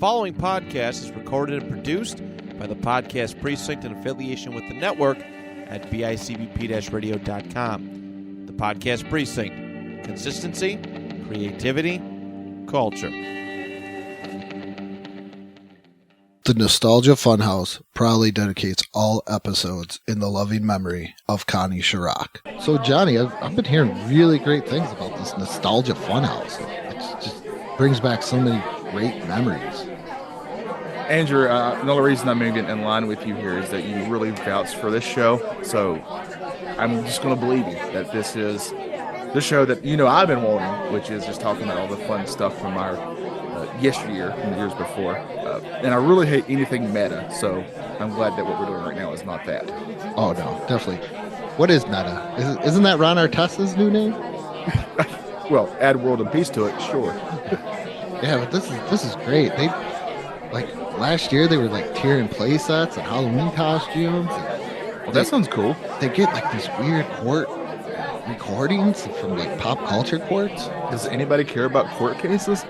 following podcast is recorded and produced by the Podcast Precinct in affiliation with the network at bicbp-radio.com. The Podcast Precinct. Consistency, creativity, culture. The Nostalgia Funhouse proudly dedicates all episodes in the loving memory of Connie Chirac. So, Johnny, I've been hearing really great things about this Nostalgia Funhouse. It just brings back so many great memories. Andrew, the only reason I'm moving in line with you here is that you really vouched for this show. So I'm just going to believe you that this is the show that I've been wanting, which is just talking about all the fun stuff from our yesteryear and the years before. And I really hate anything meta, so I'm glad that what we're doing right now is not that. Oh, no, definitely. What is meta? Isn't that Ron Artest's new name? Well, add world and peace to it, sure. Yeah, but this is great. They last year they were tier and play sets and Halloween costumes. Well, that sounds cool. They get these weird court recordings from pop culture courts. Does anybody care about court cases?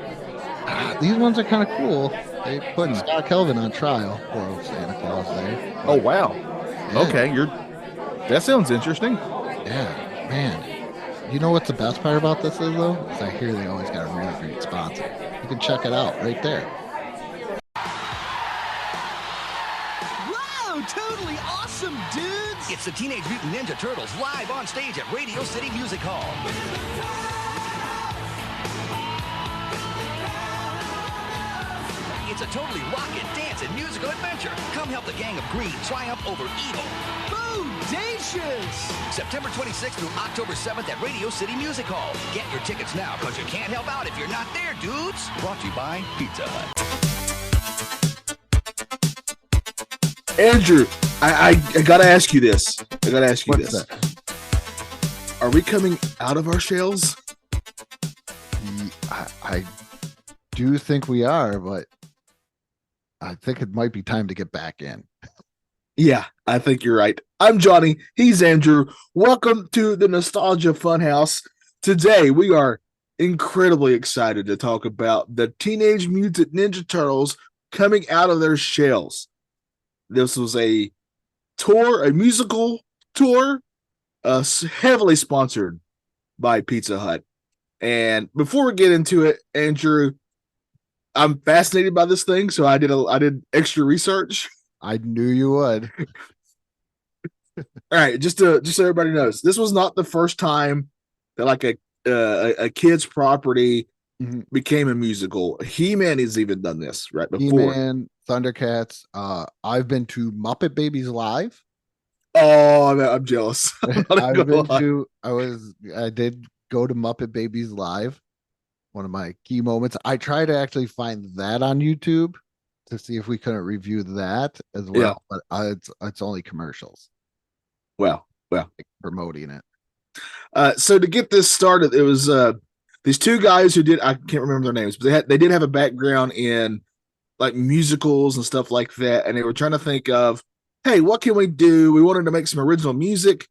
These ones are kind of cool. They put Scott Kelvin on trial. Poor old Santa Claus there. Oh wow. Yeah. Okay, that sounds interesting. Yeah, man. You know what's the best part about this is though? Is I hear they always got a really great sponsor. You can check it out right there. Wow, totally awesome, dudes! It's the Teenage Mutant Ninja Turtles live on stage at Radio City Music Hall. It's a totally rockin', dancing, musical adventure. Come help the Gang of Green triumph over evil. Bodacious! September 26th through October 7th at Radio City Music Hall. Get your tickets now, because you can't help out if you're not there, dudes. Brought to you by Pizza Hut. Andrew, I gotta ask you this. What's that? Are we coming out of our shells? I do think we are, but I think it might be time to get back in. Yeah, I think you're right. I'm Johnny. He's Andrew. Welcome to the Nostalgia Funhouse. Today, we are incredibly excited to talk about the Teenage Mutant Ninja Turtles coming out of their shells. This was a musical tour, heavily sponsored by Pizza Hut. And before we get into it, Andrew, I'm fascinated by this thing, so I did extra research. I knew you would. All right, just so everybody knows, this was not the first time that a kid's property became a musical. He-Man has even done this right before. He-Man, Thundercats. I've been to Muppet Babies Live. Oh, I'm jealous. I did go to Muppet Babies Live. One of my key moments. I tried to actually find that on YouTube to see if we couldn't review that as well, but it's only commercials. Well, promoting it. So to get this started, it was these two guys who I can't remember their names, but they did have a background in musicals and stuff like that, and they were trying to think of, hey, what can we do? We wanted to make some original music,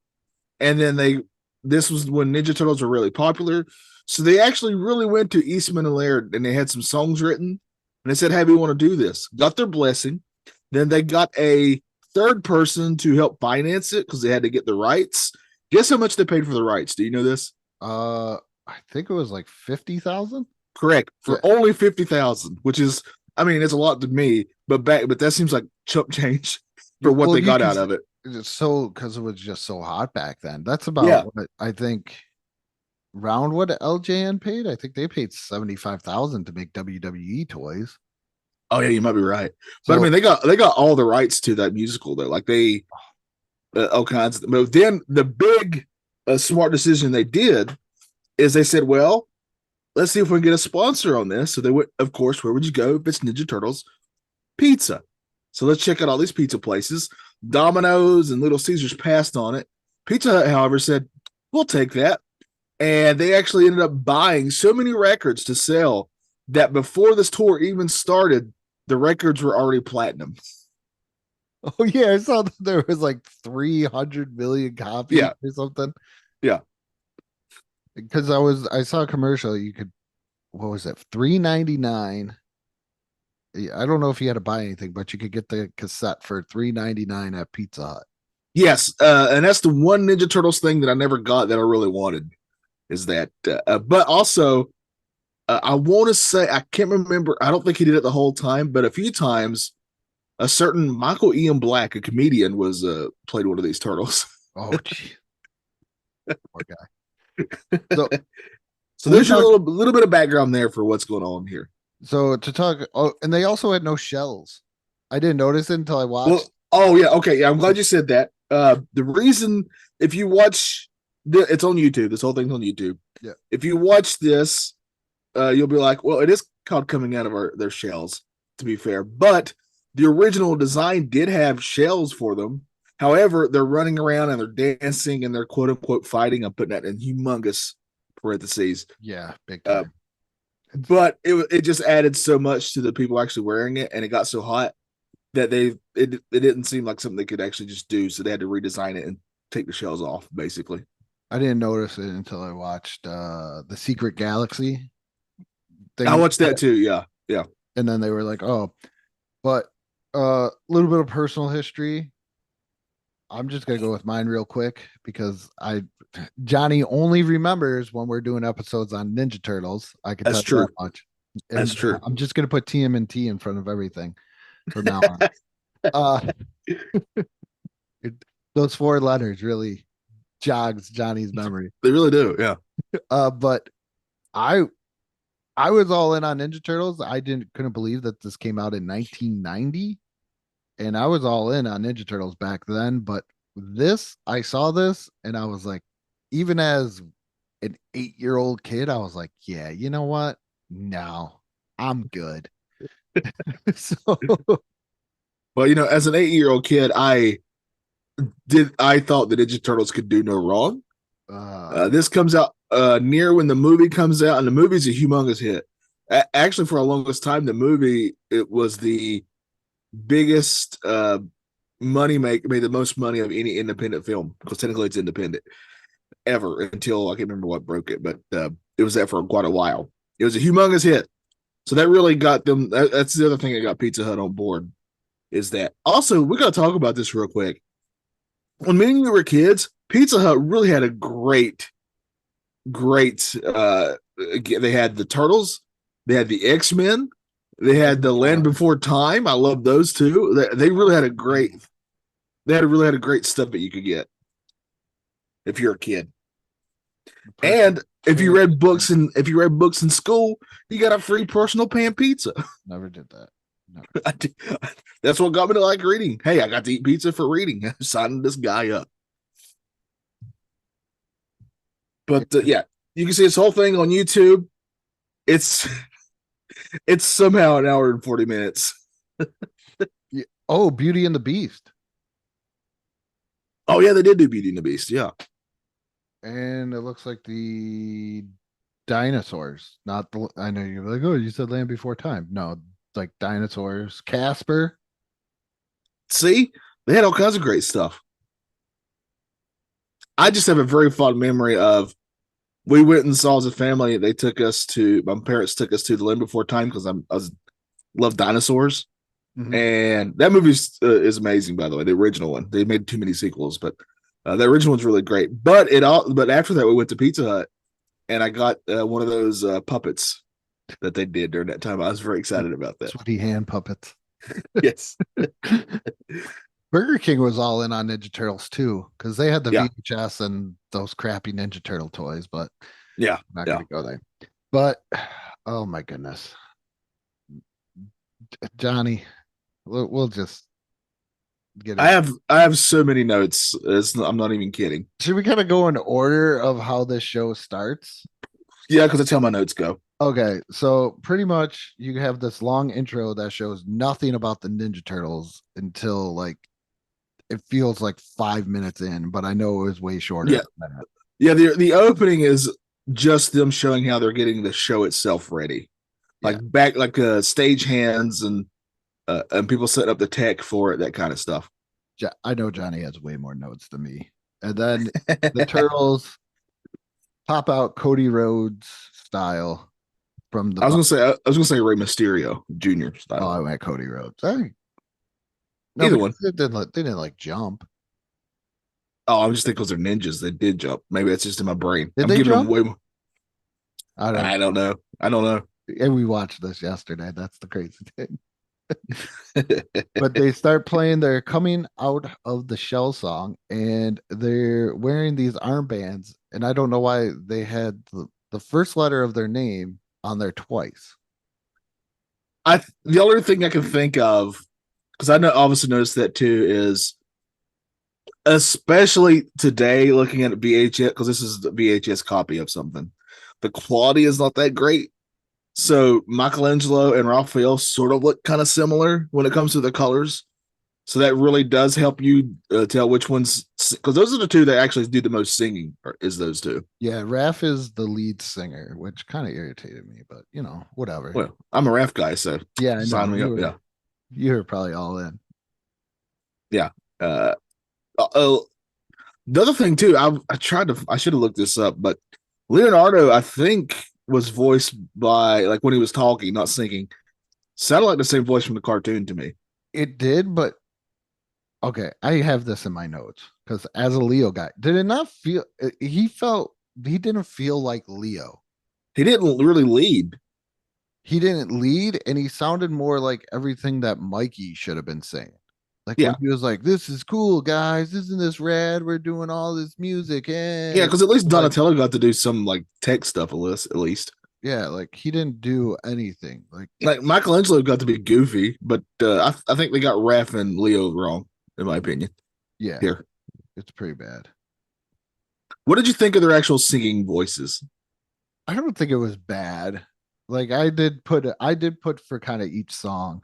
and then this was when Ninja Turtles were really popular. So they actually really went to Eastman and Laird, and they had some songs written, and they said, hey, we want to do this. Got their blessing. Then they got a third person to help finance it because they had to get the rights. Guess how much they paid for the rights? Do you know this? I think it was $50,000. Correct. For only $50,000, which is, it's a lot to me, but that seems like chump change for what they got out of it. So, because it was just so hot back then. That's about what I think. Round what LJN paid? I think they paid $75,000 to make WWE toys. Oh yeah, you might be right. But they got all the rights to that musical though. They all kinds of. But then the big smart decision they did is they said, well, let's see if we can get a sponsor on this. So they went, of course, where would you go if it's Ninja Turtles? Pizza. So let's check out all these pizza places. Domino's and Little Caesars passed on it. Pizza Hut, however, said, we'll take that. And they actually ended up buying so many records to sell that before this tour even started, the records were already platinum. Oh, yeah. I saw that there was 300 million copies or something. Yeah. Because I saw a commercial. You could, what was it? $3.99 I don't know if you had to buy anything, but you could get the cassette for $3.99 at Pizza Hut. Yes, and that's the one Ninja Turtles thing that I never got that I really wanted. Is that, but also I want to say I can't remember. I don't think he did it the whole time, but a few times, a certain Michael Ian Black, a comedian, was played one of these turtles. Oh, gee. Poor guy. So So there's a little bit of background there for what's going on here. So to talk, oh, and they also had no shells. I didn't notice it until I watched. Well, oh yeah, okay, yeah. I'm glad you said that. The reason, if you watch, it's on YouTube. This whole thing's on YouTube. Yeah. If you watch this, you'll be like, well, it is called coming out of their shells. To be fair, but the original design did have shells for them. However, they're running around and they're dancing and they're quote unquote fighting. I'm putting that in humongous parentheses. Yeah, big time. But it just added so much to the people actually wearing it, and it got so hot that it didn't seem like something they could actually just do. So they had to redesign it and take the shells off, basically. I didn't notice it until I watched the Secret Galaxy thing. I watched that too. Yeah, yeah. And then they were like, "Oh," but a little bit of personal history. I'm just gonna go with mine real quick because Johnny only remembers when we're doing episodes on Ninja Turtles. I can That's tell you true. that much. That's true. I'm just gonna put TMNT in front of everything from now on. Those 4 letters really jogs Johnny's memory. They really do. Yeah. But I was all in on Ninja Turtles. I couldn't believe that this came out in 1990. And I was all in on Ninja Turtles back then, but I saw this and I was like, even as an 8-year-old kid, I was like, yeah, you know what? No, I'm good. So, well, as an 8-year-old kid, I thought the Ninja Turtles could do no wrong. This comes out near when the movie comes out, and the movie's a humongous hit. Actually, for the longest time, the movie, it was the biggest made the most money of any independent film, because technically it's independent ever, until I can't remember what broke it, but it was that for quite a while. It was a humongous hit, so that really got them. That's the other thing that got Pizza Hut on board. Is that also, we got to talk about this real quick. When me and you were kids, Pizza Hut really had a great they had the Turtles, they had the X-Men, they had the Land Before Time. I love those two. They really had a great stuff that you could get if you're a kid. And if you read books in school, you got a free personal pan pizza. Never did that. That's what got me to like reading. Hey, I got to eat pizza for reading. I'm signing this guy up. But yeah, you can see this whole thing on YouTube. It's somehow an hour and 40 minutes. Oh, Beauty and the Beast. Oh yeah, they did do Beauty and the Beast. Yeah, and it looks like the dinosaurs. Not the. I know you're like, oh, you said Land Before Time. No, it's like dinosaurs. Casper. See, they had all kinds of great stuff. I just have a very fond memory of. We went and saw as a family. My parents took us to the Land Before Time because I love dinosaurs. Mm-hmm. And that movie is amazing, by the way. The original one. They made too many sequels, but the original one's really great. But after that, we went to Pizza Hut, and I got one of those puppets that they did during that time. I was very excited about that. Sweaty hand puppets. Yes. Burger King was all in on Ninja Turtles too, because they had the VHS and those crappy Ninja Turtle toys. But yeah, I'm not gonna go there. But oh my goodness, Johnny, we'll just get it. I have so many notes. I'm not even kidding. Should we kind of go in order of how this show starts? Yeah, because that's how my notes go. Okay, so pretty much you have this long intro that shows nothing about the Ninja Turtles until like it feels like 5 minutes in, but I know it was way shorter than that. Yeah, the opening is just them showing how they're getting the show itself ready. Like stage hands and people setting up the tech for it, that kind of stuff. I know Johnny has way more notes than me. And then the Turtles pop out Cody Rhodes style from the. I was gonna say Rey Mysterio Jr. Oh, I style. went Cody Rhodes. No, Either because one. they didn't like jump. Oh, I'm just thinking because they're ninjas. They did jump. Maybe that's just in my brain. Did I'm they giving them jump? way more. I don't. I don't know. I don't And we watched this yesterday. That's the crazy thing. know. But they start playing. They're coming out of the Shell song, and they're wearing these armbands. And I don't know why they had the first letter of their name on there twice. The other thing I can think of, because I know obviously noticed that too, is especially today looking at VHS, because this is the VHS copy of something. The quality is not that great. So Michelangelo and Raphael sort of look kind of similar when it comes to the colors. So that really does help you tell which ones, because those are the two that actually do the most singing. Is those two? Yeah, Raph is the lead singer, which kind of irritated me, but whatever. Well, I'm a ref guy, so Yeah, I know. sign me up. Yeah, You were probably all in. yeah. Uh, oh, the other thing too, I should have looked this up, but Leonardo, I think, was voiced by, like, when he was talking, not singing, sounded like the same voice from the cartoon to me. It did, but okay, I have this in my notes because as a Leo guy, did it not feel he didn't feel like Leo. He didn't really lead. He didn't lead and he sounded more like everything that Mikey should have been saying. Like when Yeah, he was like, "This is cool, guys. Isn't this rad? We're doing all this music." yeah, And because at least like, Donatello got to do some like tech stuff at least. yeah, like he didn't do anything. Like Michelangelo got to be goofy, but I think they got Raph and Leo wrong, in my opinion. Yeah, Here, it's pretty bad. what did you think of their actual singing voices? I don't think it was bad. Like I did put for kind of each song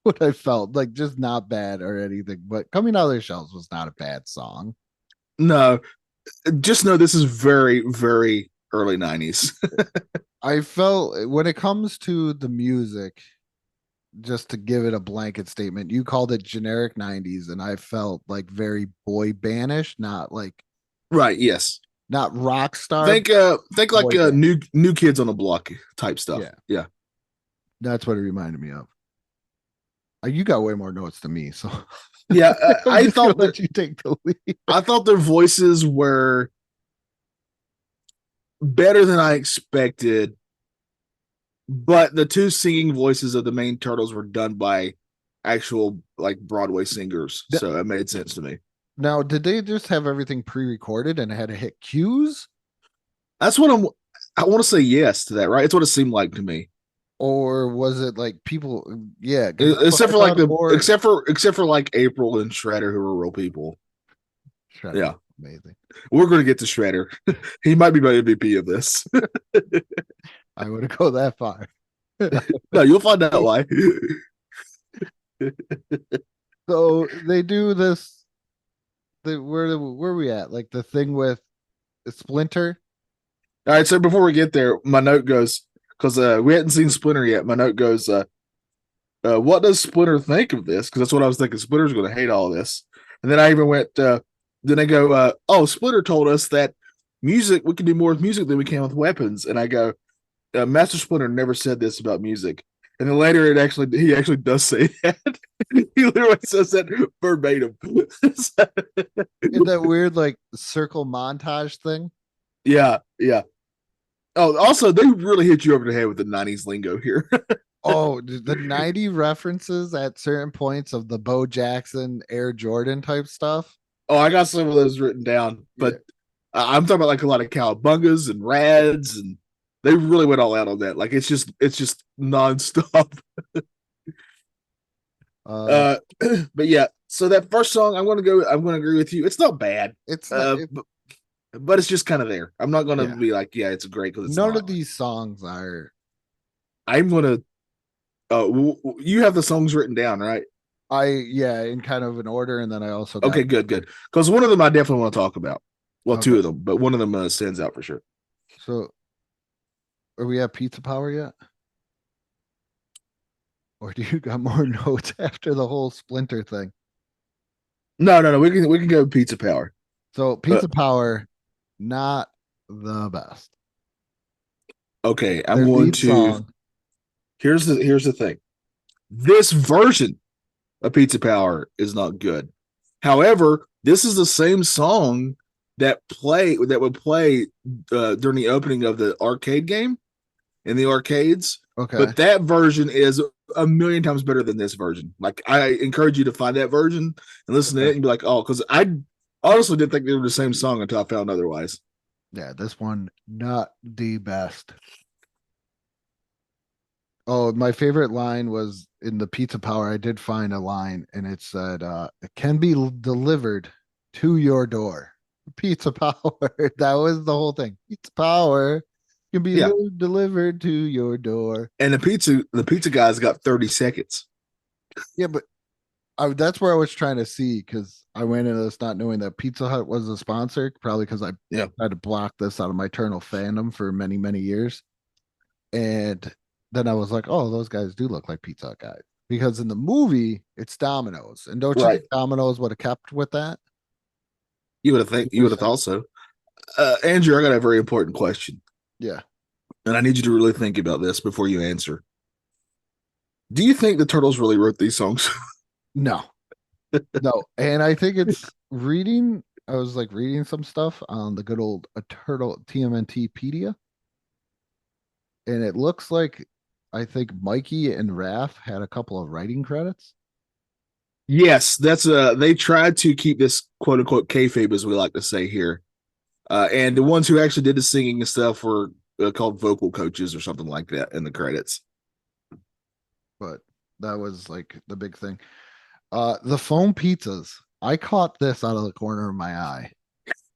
what I felt like, just not bad or anything. But Coming Out of Their Shells was not a bad song. No, just know this is very, very early 90s. I felt when it comes to the music, just to give it a blanket statement, you called it generic 90s, and I felt like very boy banish, Right, yes. not rock star. Think like boy band. new kids on the block type stuff. Yeah. Yeah. That's what it reminded me of. You got way more notes than me, so Yeah, I thought let you take the lead. I thought their voices were better than I expected, but the two singing voices of the main turtles were done by actual like Broadway singers, so it made sense to me. Now, did they just have everything pre-recorded and had to hit cues? That's what I want to say yes to that, right? It's what it seemed like to me. Or was it like people? Yeah, 'cause that's Except for what I like thought more. except for like April and Shredder, who were real people. Shredder, Yeah. amazing. We're going to get to Shredder. He might be my MVP of this. I wouldn't go that far. No, you'll find out why. So they do this. Where are we at? Like the thing with Splinter. All right, so before we get there, my note goes, because we hadn't seen Splinter yet. My note goes, what does Splinter think of this? Because that's what I was thinking. Splinter's going to hate all this. And then I even went, then I go, oh, Splinter told us that music, we can do more with music than we can with weapons. And I go, Master Splinter never said this about music. And then later he actually does say that. He literally says that verbatim. In that weird like circle montage thing. Yeah, yeah. Oh, also, they really hit you over the head with the 90s lingo here. Oh, the 90 references at certain points of the Bo Jackson, Air Jordan type stuff. Oh, I got some of those written down, but I'm talking about like a lot of cowabungas and rads, and they really went all out on that. Like it's just nonstop. But yeah, so that first song, I'm gonna agree with you. It's not bad. It's not, but it's just kind of there. I'm not gonna Yeah. be like, yeah, it's great because none of these songs are. I'm gonna. You have the songs written down, right? In kind of an order, and then I also got, Okay, good. Because one of them I definitely want to talk about. Well, Okay. two of them, but one of them stands out for sure. So, are we at Pizza Power yet? Or do you got more notes after the whole Splinter thing? No. We can go Pizza Power. So Pizza Power, not the best. Okay, I'm Their going lead to. song. Here's the thing. This version of Pizza Power is not good. However, this is the same song that would play during the opening of the arcade game in the arcades. Okay. But that version is a million times better than this version. Like I encourage you to find that version and listen to it and be like, oh, because I honestly didn't think they were the same song until I found otherwise. Yeah, this one not the best. Oh, my favorite line was in the Pizza Power. I did find a line and it said, it can be delivered to your door. Pizza Power. That was the whole thing. Pizza Power can be Yeah, delivered to your door. and the pizza guy's got 30 seconds. Yeah, but that's where I was trying to see because I went into this not knowing that Pizza Hut was a sponsor, probably because I Yeah, tried to block this out of my eternal fandom for many, many years. And then I was like, oh, those guys do look like Pizza Hut guys. Because in the movie, it's Domino's. And don't you right. think Domino's would have kept with that? You would have thought so. Andrew, I got a very important question, Yeah. and I need you to really think about this before you answer. Do you think the Turtles really wrote these songs? No, no. And I think it's reading. I was like reading some stuff on the good old Turtle TMNT and it looks like I think Mikey and Raph had a couple of writing credits. Yes, that's they tried to keep this quote unquote kayfabe, as we like to say here. And the ones who actually did the singing and stuff were called vocal coaches or something like that in the credits. But that was like the big thing. The foam pizzas. I caught this out of the corner of my eye,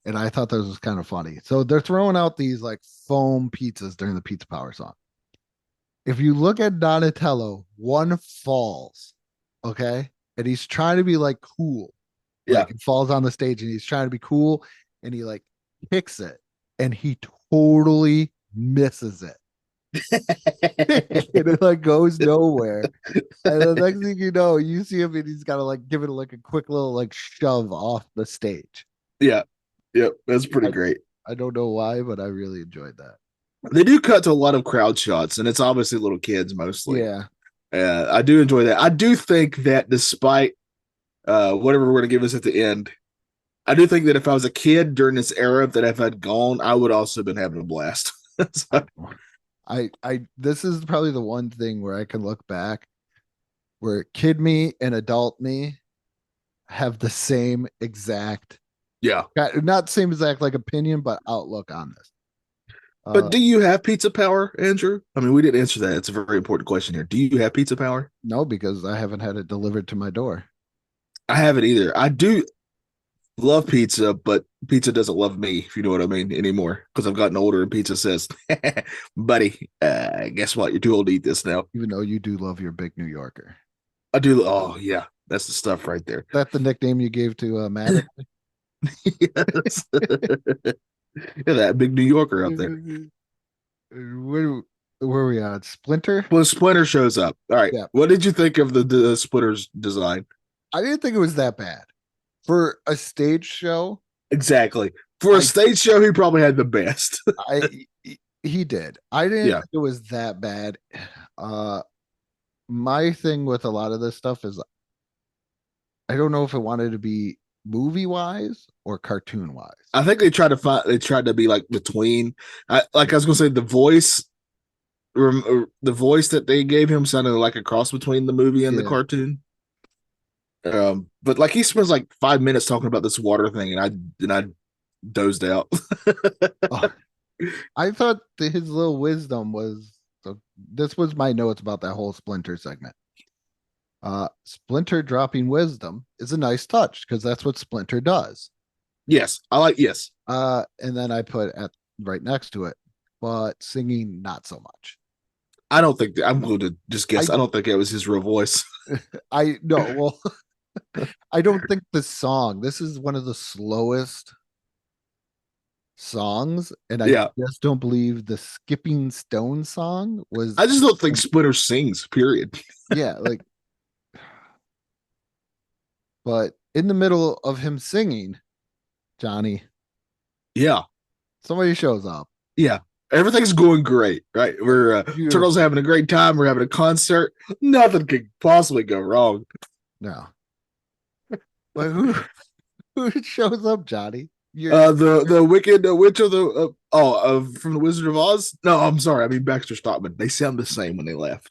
and I thought this was kind of funny. So they're throwing out these like foam pizzas during the Pizza Power song. If you look at Donatello, one falls, okay, and he's trying to be like cool, Yeah. like it falls on the stage, and he's trying to be cool, and he like kicks it, and he totally misses it. And it like goes nowhere. And the next thing you know, you see him and he's got to like give it like a quick little like shove off the stage. Yeah. Yep. That's pretty I, great. I don't know why, but I really enjoyed that. They do cut to a lot of crowd shots, and it's obviously little kids mostly. Yeah. I do enjoy that. I do think that despite whatever we're going to give us at the end, I do think that if I was a kid during this era, that if I'd gone, I would also have been having a blast. So, This is probably the one thing where I can look back where kid me and adult me have the same exact, yeah. not same exact like opinion, but outlook on this. But do you have pizza power, Andrew? I mean, we didn't answer that. It's a very important question here. Do you have pizza power? No, because I haven't had it delivered to my door. I haven't either. I do love pizza, but pizza doesn't love me, if you know what I mean, anymore. Because I've gotten older and pizza says, buddy, guess what? You're too old to eat this now. Even though you do love your big New Yorker. I do. Oh, yeah. That's the stuff right there. Is that the nickname you gave to Matt? Yes. Yeah, that big New Yorker out there. Where are we at? Splinter? Well, Splinter shows up. All right. Yeah. What did you think of the Splinter's design? I didn't think it was that bad. For a stage show, Exactly. For a stage show, he probably had the best. he did. I didn't Yeah. think it was that bad. My thing with a lot of this stuff is I don't know if it wanted to be movie wise or cartoon wise. I think they tried to be like between. I was gonna say the voice that they gave him sounded like a cross between the movie and the Yeah. cartoon. But like he spends like 5 minutes talking about this water thing, and I dozed out. Oh, I thought his little wisdom was so. This was my notes about that whole Splinter segment. Splinter dropping wisdom is a nice touch because that's what Splinter does. Yes. And then I put at right next to it, but singing not so much. I don't think I'm going to just guess. I don't think it was his real voice. I no, well, I don't think this is one of the slowest songs, and I Yeah. just don't believe the Skipping Stone song was. I just don't think Splinter sings. Period. Yeah, like, but in the middle of him singing, Johnny, Yeah. somebody shows up. Yeah. Everything's going great, right? We're Turtles having a great time. We're having a concert. Nothing could possibly go wrong. No. But who shows up, Johnny? The Wicked Witch of the from the Wizard of Oz. No, I'm sorry. I mean Baxter Stockman. They sound the same when they laugh.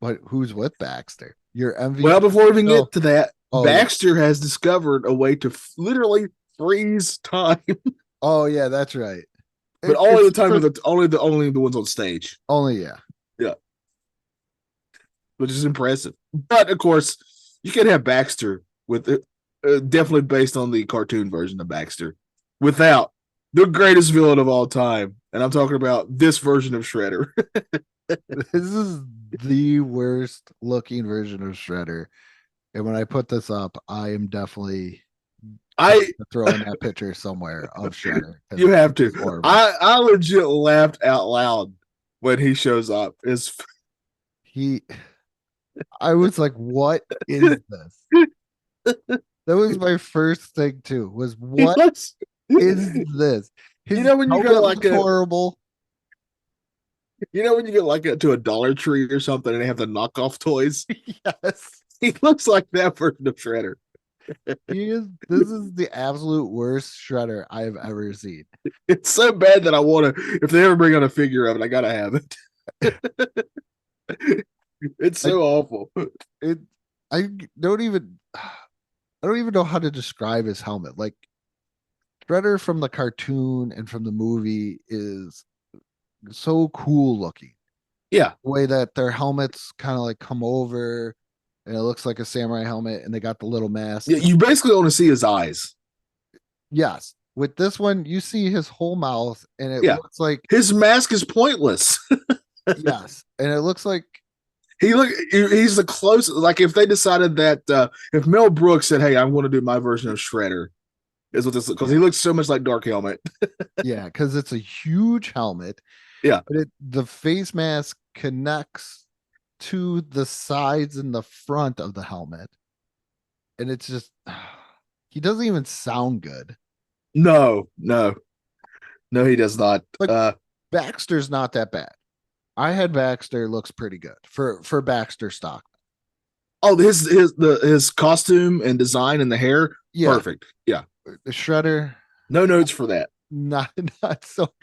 But who's with Baxter? Your MVP. Well, before we even get to that, Oh, Baxter has discovered a way to literally freeze time. Oh yeah, that's right. But only the time of only the ones on stage. Only yeah, which is impressive. But of course, you can have Baxter with it, definitely based on the cartoon version of Baxter, without the greatest villain of all time, and I'm talking about this version of Shredder. This is the worst looking version of Shredder, and when I put this up, I am definitely throwing that picture somewhere of Shredder. You have to. I legit laughed out loud when he shows up. I was like, "What is this?" That was my first thing too. Was what is this? You know when you go like horrible. You know when you get to a Dollar Tree or something and they have the knockoff toys? Yes, he looks like that version of Shredder. This is the absolute worst Shredder I've ever seen. It's so bad that I want to. If they ever bring out a figure of it, I gotta have it. It's so awful. I don't even know how to describe his helmet. Like Shredder from the cartoon and from the movie is so cool looking. Yeah, the way that their helmets kind of like come over. And it looks like a samurai helmet, and they got the little mask. Yeah, you basically only see his eyes. Yes. With this one, you see his whole mouth, and it looks like his mask is pointless. Yes. And it looks like he's the closest. Like if they decided that if Mel Brooks said, "Hey, I'm going to do my version of Shredder," is what this because he looks so much like Dark Helmet. Yeah, because it's a huge helmet. Yeah. But the face mask connects to the sides and the front of the helmet, and it's just he doesn't even sound good. No, he does not. Like Baxter's not that bad. I had Baxter looks pretty good for Baxter stock. Oh, his costume and design and the hair, perfect. Yeah, the Shredder, no notes for that. Not so.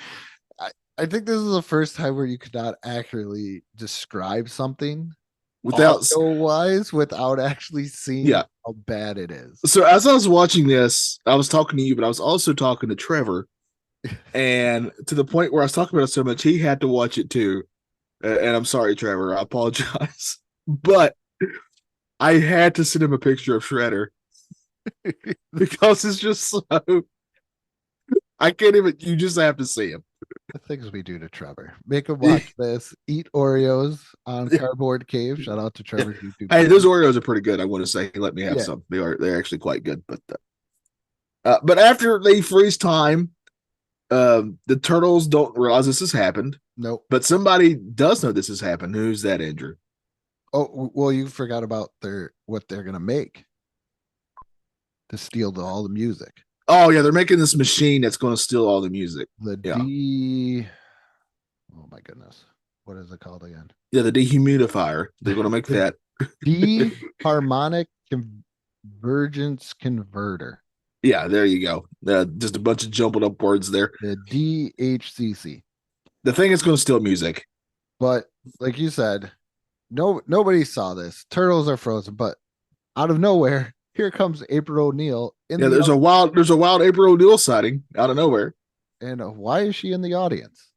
I think this is the first time where you could not accurately describe something without actually seeing how bad it is. So as I was watching this, I was talking to you, but I was also talking to Trevor, and to the point where I was talking about it so much, he had to watch it too. And I'm sorry, Trevor, I apologize, but I had to send him a picture of Shredder because it's just so. I can't even. You just have to see him. The things we do to Trevor. Make him watch this. Eat Oreos on Cardboard Cave. Shout out to Trevor's YouTube. Hey, those Oreos are pretty good. I want to say, let me have some. They're actually quite good. But after they freeze time, the turtles don't realize this has happened. Nope. But somebody does know this has happened. Who's that, Andrew? Oh well, you forgot about what they're gonna make to steal all the music. Oh yeah, they're making this machine that's going to steal all the music. Oh my goodness, what is it called again? Yeah, the dehumidifier. They're going to make that harmonic convergence converter. Yeah, there you go. Just a bunch of jumbled up words there. The DHCC. The thing is going to steal music. But like you said, nobody saw this. Turtles are frozen, but out of nowhere, here comes April O'Neil. There's a wild April O'Neil sighting out of nowhere. And why is she in the audience?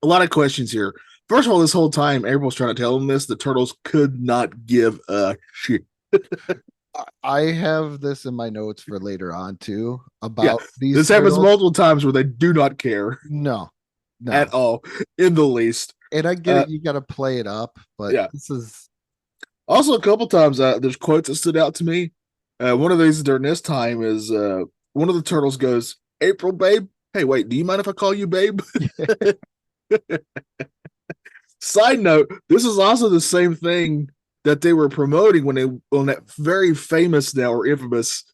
A lot of questions here. First of all, this whole time, April's trying to tell them this. The turtles could not give a shit. I have this in my notes for later on too about these. This happens multiple times where they do not care. No, at all, in the least. And I get it, you got to play it up, but this is also a couple times. There's quotes that stood out to me. One of these during this time is one of the turtles goes, "April, babe. Hey, wait, do you mind if I call you babe?" Side note: this is also the same thing that they were promoting when they on that very famous now or infamous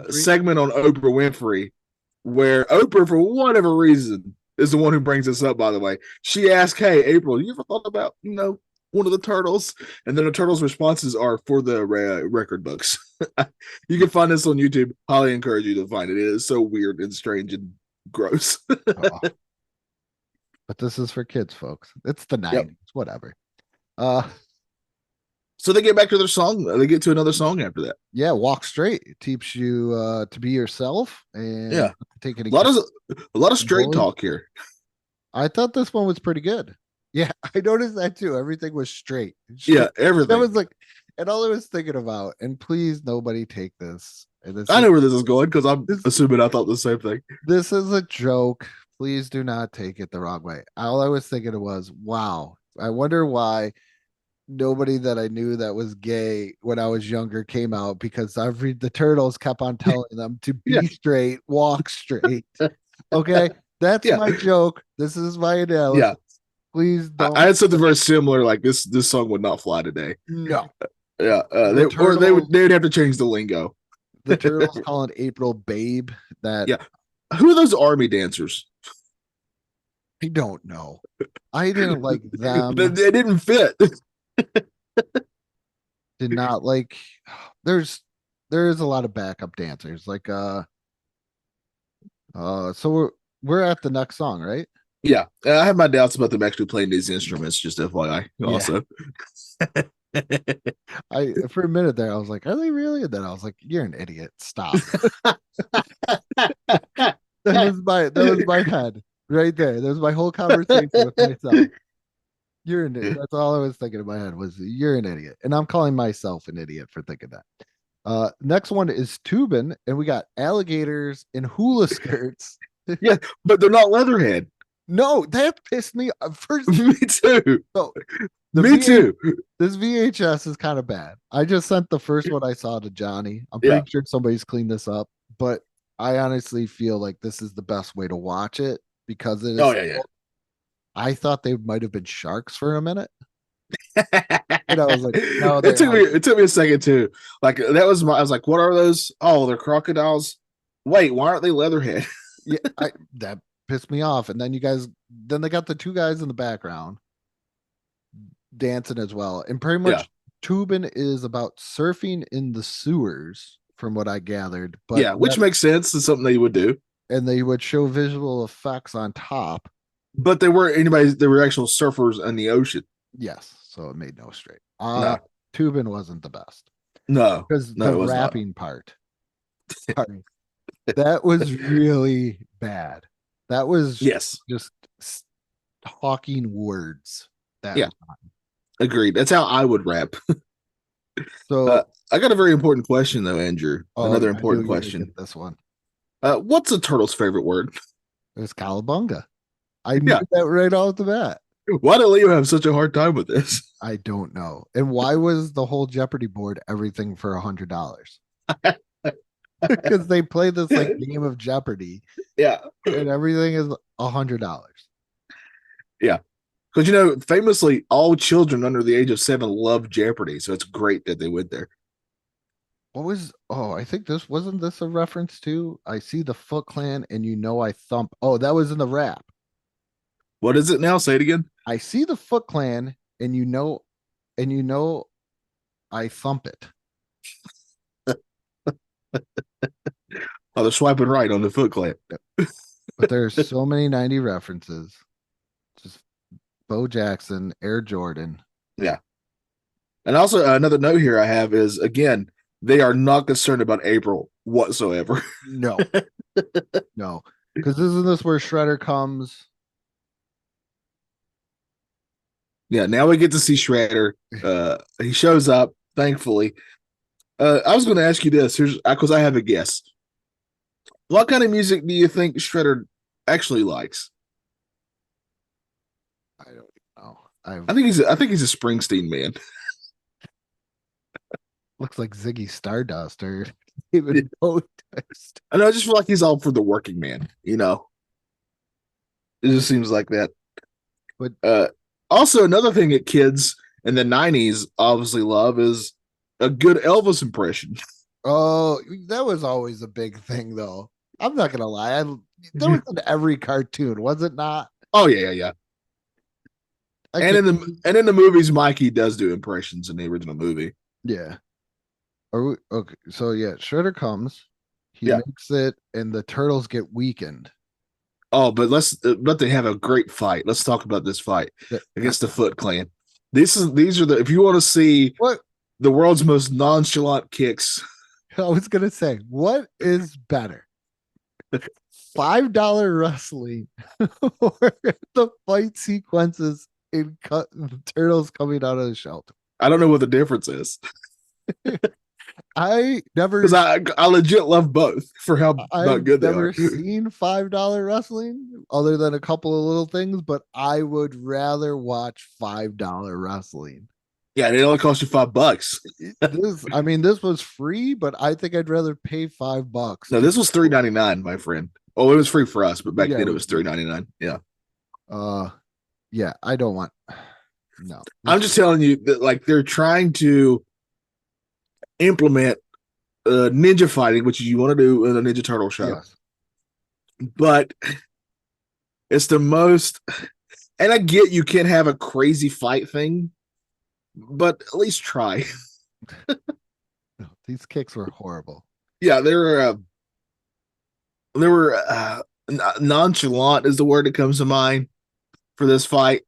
segment on Oprah Winfrey, where Oprah, for whatever reason, is the one who brings this up, by the way. She asked, "Hey, April, you ever thought about, one of the turtles?" And then the turtles' responses are for the record books. You can find this on YouTube. Highly encourage you to find it. It is so weird and strange and gross. Oh. But this is for kids, folks. It's the 90s, Yep. whatever. So they get back to their song. They get to another song after that. Yeah, walk straight. It teaches you to be yourself and Yeah. take it. A lot of straight talk here. I thought this one was pretty good. Yeah, I noticed that too. Everything was straight. Yeah, everything. That was like, and all I was thinking about, and please nobody take this. I know where this is going because I'm assuming I thought the same thing. This is a joke. Please do not take it the wrong way. All I was thinking was, wow, I wonder why nobody that I knew that was gay when I was younger came out, because the turtles kept on telling them to be straight, walk straight. Okay, that's my joke. This is my analogy. Yeah. Please don't. I had something very similar. Like this song would not fly today. No. Yeah. They would have to change the lingo. The turtles calling April babe. Yeah. Who are those army dancers? I don't know. I didn't like them. They didn't fit. Did not like. There's a lot of backup dancers. Like so we're at the next song, right? Yeah, I have my doubts about them actually playing these instruments. Just FYI. Also, I for a minute there I was like, are they really? And then I was like, you're an idiot. Stop. that was my head right there. That was my whole conversation with myself. You're an idiot. That's all I was thinking in my head was you're an idiot. And I'm calling myself an idiot for thinking that. Next one is Tubin, and we got alligators in hula skirts. Yeah, but they're not Leatherhead. No, that pissed me off. First, Me too. So Me too. This VHS is kind of bad. I just sent the first one I saw to Johnny. I'm pretty sure somebody's cleaned this up, but I honestly feel like this is the best way to watch it because it is. Oh yeah. I thought they might have been sharks for a minute. And I was like, no, it took me a second too. Like I was like, what are those? Oh, they're crocodiles. Wait, why aren't they Leatherhead? Yeah, that pissed me off. And then they got the two guys in the background dancing as well. And pretty much Tubin is about surfing in the sewers, from what I gathered. But yeah, which makes sense. It's something they would do. And they would show visual effects on top. But they weren't anybody. They were actual surfers in the ocean. Yes, so it made no straight. No. Tubin wasn't the best. No, because the rapping part, that was really bad. That was just talking words. Agreed. That's how I would rap. So I got a very important question though, Andrew. Another important question. This one. What's a turtle's favorite word? It's cowabunga. I knew that right off the bat. Why did Leo have such a hard time with this? I don't know. And why was the whole Jeopardy board everything for $100? Because they play this like game of Jeopardy. Yeah. And everything is $100. Yeah. Because famously all children under the age of 7 love Jeopardy. So it's great that they went there. I think wasn't this a reference to I see the Foot Clan and I thump. Oh, that was in the rap. What is it now? Say it again. I see the Foot Clan and I thump it. Oh, they're swiping right on the Foot Clan. But there's so many 90 references. Just Bo Jackson, Air Jordan. Yeah. And also another note here I have is, again, they are not concerned about April whatsoever. No. No. Because isn't this where Shredder comes? Yeah, now we get to see Shredder. He shows up, thankfully. I was going to ask you this, because I have a guess. What kind of music do you think Shredder actually likes? I don't know. I think he's a Springsteen man. Looks like Ziggy Stardust or David Protest. I know. I just feel like he's all for the working man. It just seems like that. But also, another thing that kids in the 90s obviously love is a good Elvis impression. Oh, that was always a big thing, though. I'm not gonna lie. That was in every cartoon, was it not? Oh yeah. I And can't- in the movies, Mikey does do impressions in the original movie. yeah. Okay? So yeah, Shredder comes, he Yeah. makes it, and the turtles get weakened. Oh, but they have a great fight. Let's talk about this fight That- against the Foot Clan. These are the if you want to see What the world's most nonchalant kicks. I was gonna say, what is better? $5 wrestling or the fight sequences in the turtles coming out of the shelter? I don't know what the difference is I never because I legit love both for how not I've good they never are. seen $5 wrestling other than a couple of little things, but I would rather watch $5 wrestling. Yeah, it only cost you $5. This was free, but I think I'd rather pay $5. No, this was $3.99, my friend. Oh, it was free for us, but back Yeah, then it it was was $3.99. Yeah, Yeah, I don't want. No, I'm just telling you that like they're trying to implement ninja fighting, which you want to do in a Ninja Turtle show, yes. but it's the most. And I get you can't have a crazy fight thing, but at least try. No, these kicks were horrible. Yeah, they were nonchalant is the word that comes to mind for this fight.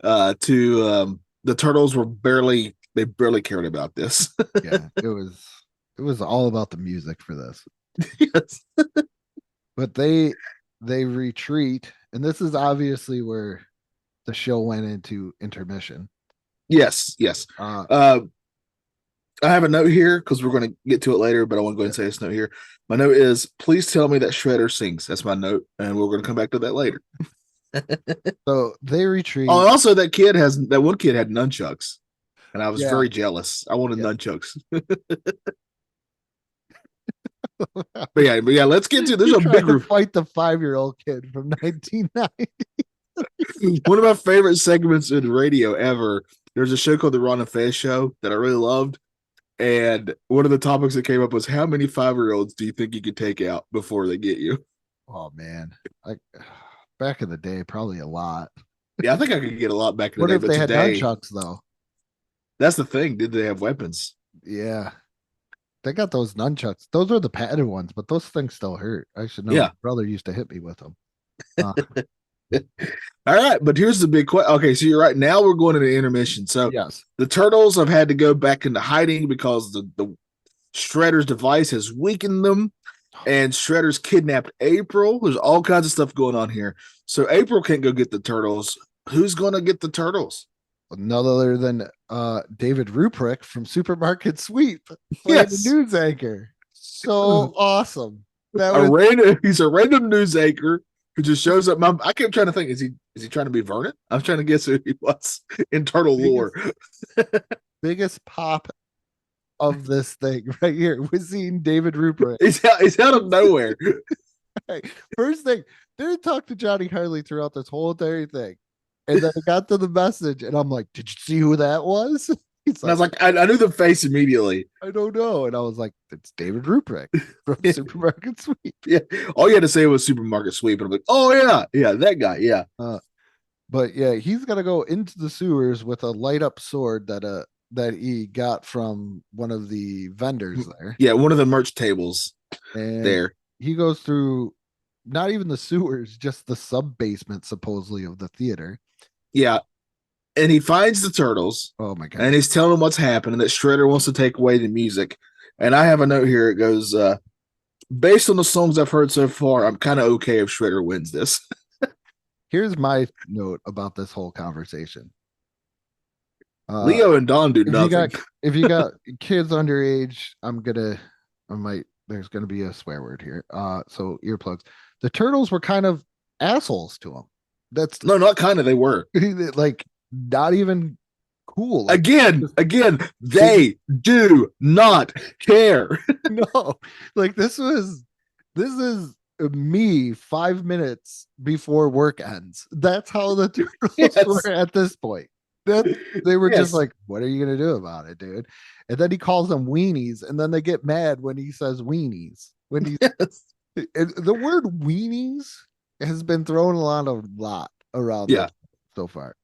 The turtles were barely cared about this. Yeah, it was all about the music for this. Yes. But they retreat, and this is obviously where the show went into intermission. Yes. I have a note here because we're going to get to it later, but I want to go ahead and say this note here. My note is, please tell me that Shredder sings. That's my note, and we're going to come back to that later. So they retreat. Oh, and also that one kid had nunchucks, and I was Yeah. very jealous. I wanted Yeah. nunchucks. But yeah, let's get to. There's He a tried big to fight the 5-year-old kid from 1990. one of my favorite segments in radio ever. There's a show called the Ron and Fez Show that I really loved, and one of the topics that came up was how many 5-year-olds do you think you could take out before they get you? Oh man, back in the day, probably a lot. Yeah, I think I could get a lot back in the What day, if but they had today, nunchucks though? that's the thing. Did they have weapons? Yeah, they got those nunchucks. Those are the padded ones, but those things still hurt. I should know. Yeah. My brother used to hit me with them. All right, but here's the big question. Okay, so you're right. Now we're going into intermission. So Yes. the turtles have had to go back into hiding because the Shredder's device has weakened them, and Shredder's kidnapped April. There's all kinds of stuff going on here. So April can't go get the turtles. Who's going to get the turtles? None other than David Ruprecht from Supermarket Sweep, playing Yes. the news anchor. So awesome. That was He's a random news anchor who just shows up. I kept trying to think, is he trying to be Vernon? I was trying to guess who he was in turtle lore. biggest pop of this thing right here was seeing David Ruprecht. He's out of nowhere. First thing, didn't talk to Johnny Harley throughout this whole entire thing. And then I got to the message and I'm like, did you see who that was? He's And I was like, I knew the face immediately. I don't know. And I was like, it's David Ruprecht from Supermarket Sweep. Yeah. All you had to say was Supermarket Sweep. And I'm like, oh, yeah, that guy. Yeah. But yeah, he's got to go into the sewers with a light up sword that he got from one of the vendors there. Yeah. One of the merch tables And there. he goes through not even the sewers, just the sub basement, supposedly, of the theater. Yeah. And he finds the turtles. Oh my God. And he's telling them what's happening, that Shredder wants to take away the music. And I have a note here. It goes, based on the songs I've heard so far, I'm kind of okay if Shredder wins this. Here's my note about this whole conversation. Leo and Don do nothing. If you got kids underage, there's gonna be a swear word here. So earplugs. The turtles were kind of assholes to him. That's No, not kind of. They were. like not even cool. Like, Again, they do not care. no, like this is me 5 minutes before work ends. That's how the turtles Yes. were at this point. That they were Yes. just like, what are you gonna do about it, dude? And then he calls them weenies, and then they get mad when he says weenies. When he Yes. The word weenies has been thrown a lot around Yeah. this so far.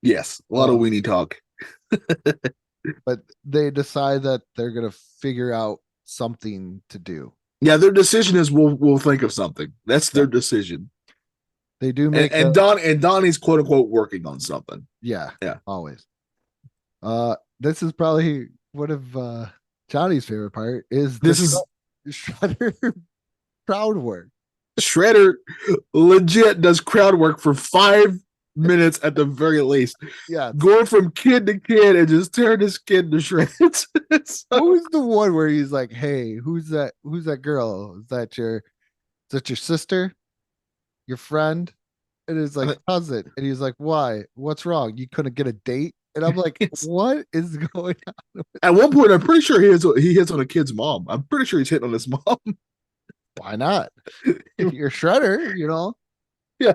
Yes, a lot of weenie talk. But they decide that they're gonna figure out something to do. Yeah, their decision is we'll think of something. That's their decision. They do make And Donnie's quote unquote working on something. yeah, Yeah. always. This is probably one of Johnny's favorite part is This is Shredder crowd work. Shredder legit does crowd work for 5 minutes at the very least. Yeah. Going from kid to kid and just tearing this kid to shreds. What was the one where he's like, "Hey, who's that girl? Is that your sister? Your friend?" And it's like cousin. And he's like, "Why? What's wrong? You couldn't get a date?" And I'm like, what is going on? At one point, I'm pretty sure he hits on a kid's mom. I'm pretty sure he's hitting on his mom. Why not? If you're Shredder, you know. Yeah.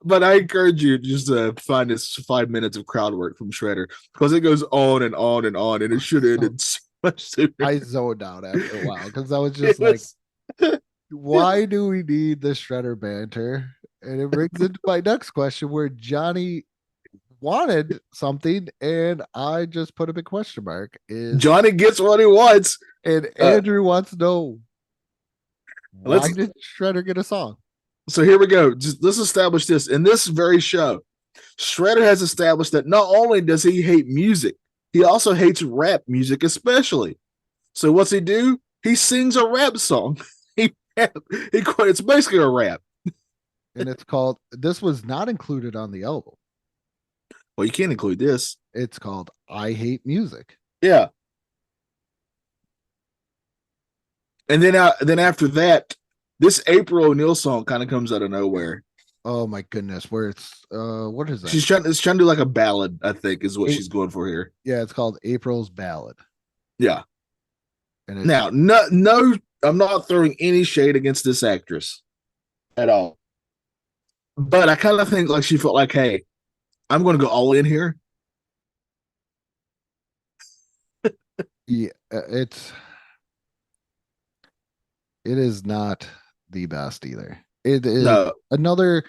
But I encourage you just to find this 5 minutes of crowd work from Shredder because it goes on and on and on, and it should have ended so much sooner. I zoned out after a while because I was just why do we need the Shredder banter? And it brings into my next question where Johnny wanted something and I just put a big question mark. Is Johnny gets what he wants. And Andrew wants to know why did Shredder get a song? So here we go. Let's establish this. In this very show, Shredder has established that not only does he hate music, he also hates rap music, especially. So what's he do? He sings a rap song. It's basically a rap. And it's called, this was not included on the album. Well, you can't include this. It's called I Hate Music. Yeah. And then after that, this April O'Neil song kind of comes out of nowhere. Oh my goodness, where it's what is that? She's trying to do like a ballad, I think, is what she's going for here. Yeah, it's called April's Ballad. Yeah. And now, no, I'm not throwing any shade against this actress at all. But I kind of think like she felt like, hey, I'm going to go all in here. Yeah, it is not the best either. It is another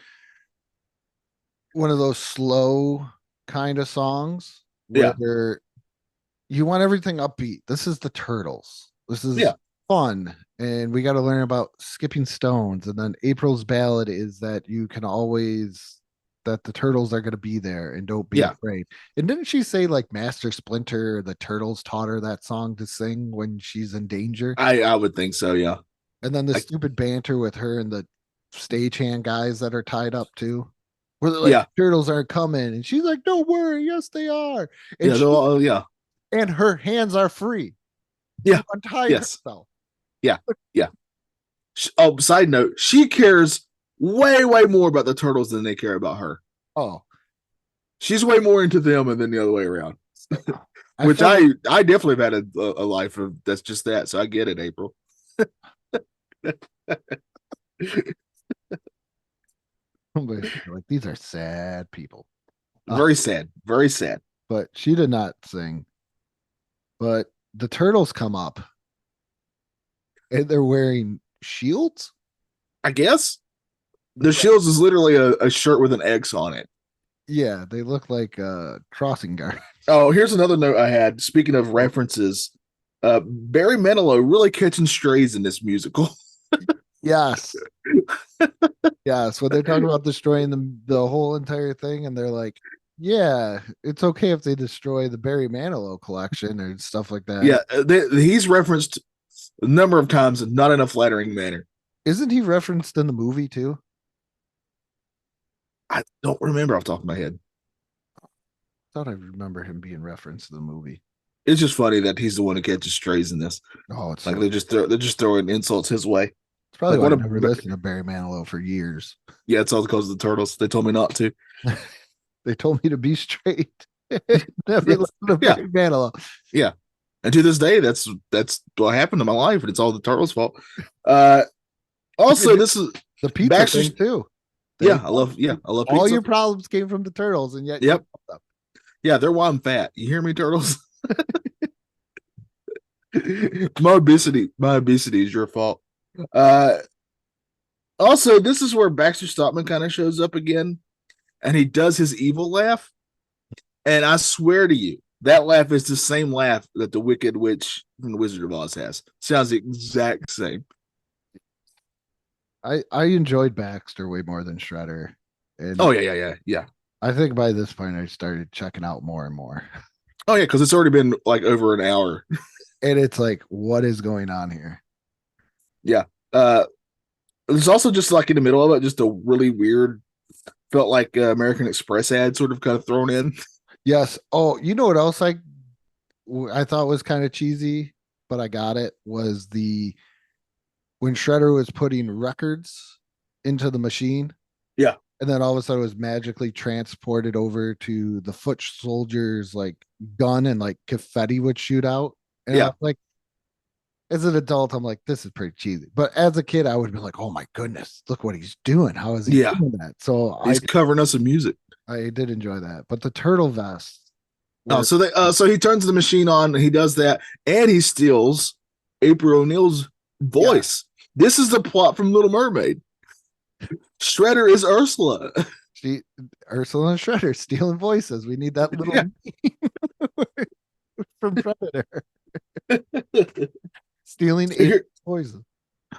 one of those slow kind of songs where you want everything upbeat. This is the Turtles. This is fun. And we got to learn about skipping stones. And then April's Ballad is that you can always, that the Turtles are going to be there and don't be afraid. And didn't she say like Master Splinter, the Turtles taught her that song to sing when she's in danger? I would think so, yeah. And then the stupid banter with her and the stagehand guys that are tied up too. Where they're like, turtles aren't coming. And she's like, don't worry, yes, they are. And and her hands are free. Yeah. Untie herself. Yeah. Yeah. Oh, side note, she cares way, way more about the turtles than they care about her. Oh. She's way more into them and then the other way around. Which I definitely have had a life of that's just that. So I get it, April. Like, these are sad people. Very sad. Very sad. But she did not sing. But the turtles come up and they're wearing shields. I guess the shields is literally a shirt with an X on it. Yeah, they look like crossing guards. Oh, here's another note I had. Speaking of references, Barry Manilow really catching strays in this musical. Yes. Yes. When they're talking about destroying the whole entire thing, and they're like, yeah, it's okay if they destroy the Barry Manilow collection or stuff like that. Yeah, he's referenced a number of times, not in a flattering manner. Isn't he referenced in the movie too? I don't remember off the top of my head. I thought I remember him being referenced in the movie. It's just funny that he's the one who catches strays in this. Oh, it's like they're just throwing insults his way. It's probably why I've never listened to Barry Manilow for years. Yeah, it's all because of the turtles. They told me not to. They told me to be straight. Never listen to Barry Manilow. Yeah. And to this day, that's what happened to my life, and it's all the turtles' fault. Also, this is the pizza thing too. I love pizza. All your problems came from the turtles, and yet yeah, they're why I'm fat. You hear me, turtles? My obesity is your fault. Also, this is where Baxter Stockman kind of shows up again, and he does his evil laugh. And I swear to you, that laugh is the same laugh that the Wicked Witch from the Wizard of Oz has. Sounds the exact same. I enjoyed Baxter way more than Shredder. And Oh yeah. I think by this point I started checking out more and more. Oh yeah, because it's already been like over an hour. And it's like, what is going on here? Yeah. There's also just like in the middle of it, just a really weird, felt like American Express ad sort of kind of thrown in. Yes. Oh, you know what else I thought was kind of cheesy, but I got it, was the when Shredder was putting records into the machine. Yeah. And then all of a sudden it was magically transported over to the foot soldier's like gun, and like confetti would shoot out. And Yeah. I was like, as an adult, I'm like, this is pretty cheesy. But as a kid, I would have been like, oh my goodness, look what he's doing. How is he Yeah. doing that? So He's covering us in music. I did enjoy that. But the turtle vest. Oh, so he turns the machine on, he does that, and he steals April O'Neil's voice. Yeah. This is the plot from Little Mermaid. Shredder is Ursula. Ursula and Shredder stealing voices. We need that little from Predator. Stealing voices.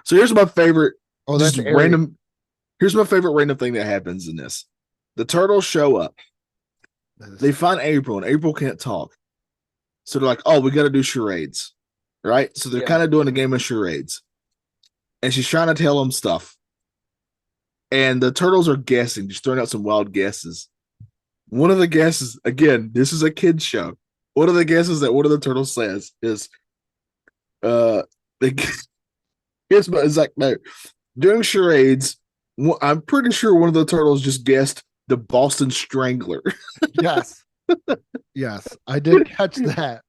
So here's my favorite. Oh, that's random. Here's my favorite random thing that happens in this. The turtles show up. They find April, and April can't talk. So they're like, oh, we got to do charades. Right? So they're kind of doing a game of charades. And she's trying to tell them stuff. And the turtles are guessing, just throwing out some wild guesses. One of the guesses, again, this is a kid's show. One of the guesses that one of the turtles says is, here's my exact note. During charades, I'm pretty sure one of the turtles just guessed the Boston Strangler. Yes. Yes, I did catch that.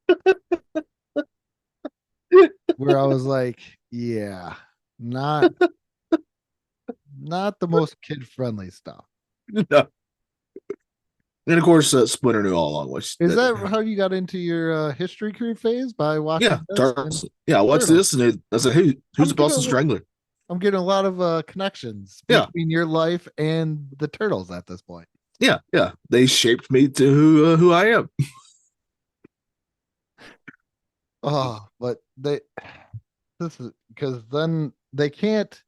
Where I was like, yeah, not the most kid-friendly stuff. No. And of course, Splinter knew all along. Is that how you got into your history career phase, by watching? Yeah, I watched this, and I said, "Who's the Boston Strangler?" I'm getting a lot of connections between your life and the turtles at this point. Yeah. They shaped me to who I am. Oh, but this is because then they can't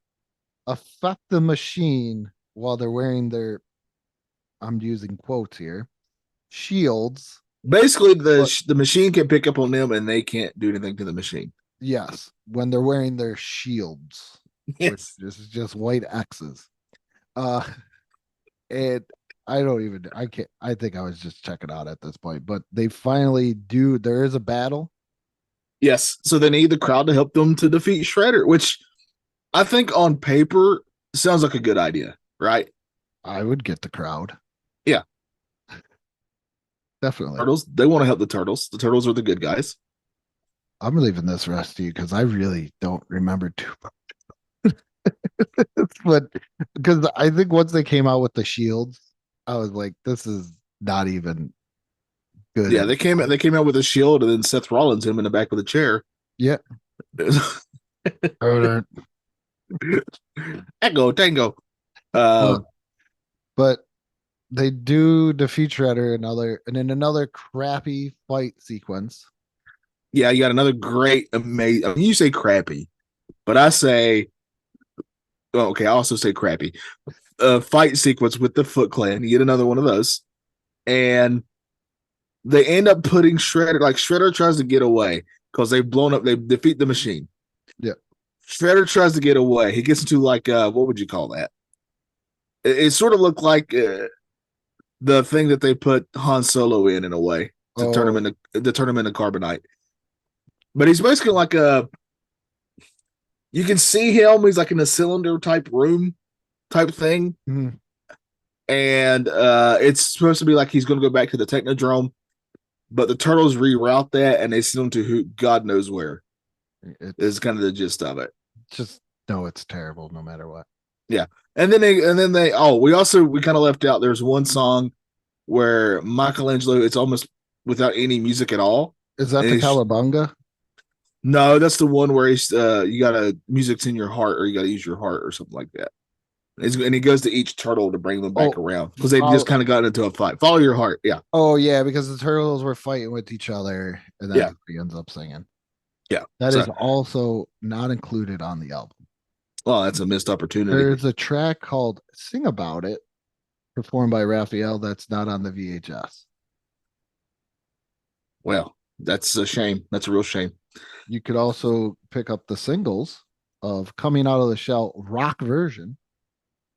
affect the machine while they're wearing their, I'm using quotes here, shields. Basically, the machine can pick up on them, and they can't do anything to the machine. Yes, when they're wearing their shields, yes, which is just white X's. And I think I was just checking out at this point, but they finally do. There is a battle. Yes, so they need the crowd to help them to defeat Shredder, which I think on paper sounds like a good idea, right? I would get the crowd. Yeah. Definitely. Turtles, they want to help the turtles. The turtles are the good guys. I'm leaving this rest to you because I really don't remember too much. But because I think once they came out with the shields, I was like, this is not even good. Yeah, they came out with a shield, and then Seth Rollins him in the back of the chair. Yeah. Echo Tango. But they do defeat Shredder in another crappy fight sequence. Yeah, you got another great, amazing. I mean, you say crappy, but I say, well, okay, I also say crappy. Fight sequence with the Foot Clan. You get another one of those, and they end up putting Shredder. Like Shredder tries to get away because they've blown up. They defeat the machine. Yeah. Shredder tries to get away. He gets into like what would you call that? It sort of looked like the thing that they put Han Solo in a way to turn him into carbonite. But he's basically like you can see him. He's like in a cylinder type room type thing. Mm-hmm. And it's supposed to be like he's going to go back to the Technodrome, but the turtles reroute that and they send him to who God knows where. Is kind of the gist of it. Just no, it's terrible no matter what. Yeah. And then we kind of left out, there's one song where Michelangelo, it's almost without any music at all. Is that the Cowabunga? No, that's the one where he's you gotta music's in your heart, or you gotta use your heart, or something like that. And he goes to each turtle to bring them back around because they just kind of got into a fight. Follow your heart, yeah. Oh yeah, because the turtles were fighting with each other, and then he ends up singing. Yeah, that is also not included on the album. Well, that's a missed opportunity. There's a track called "Sing About It," performed by Raphael. That's not on the VHS. Well, that's a shame. That's a real shame. You could also pick up the singles of "Coming Out of the Shell" rock version.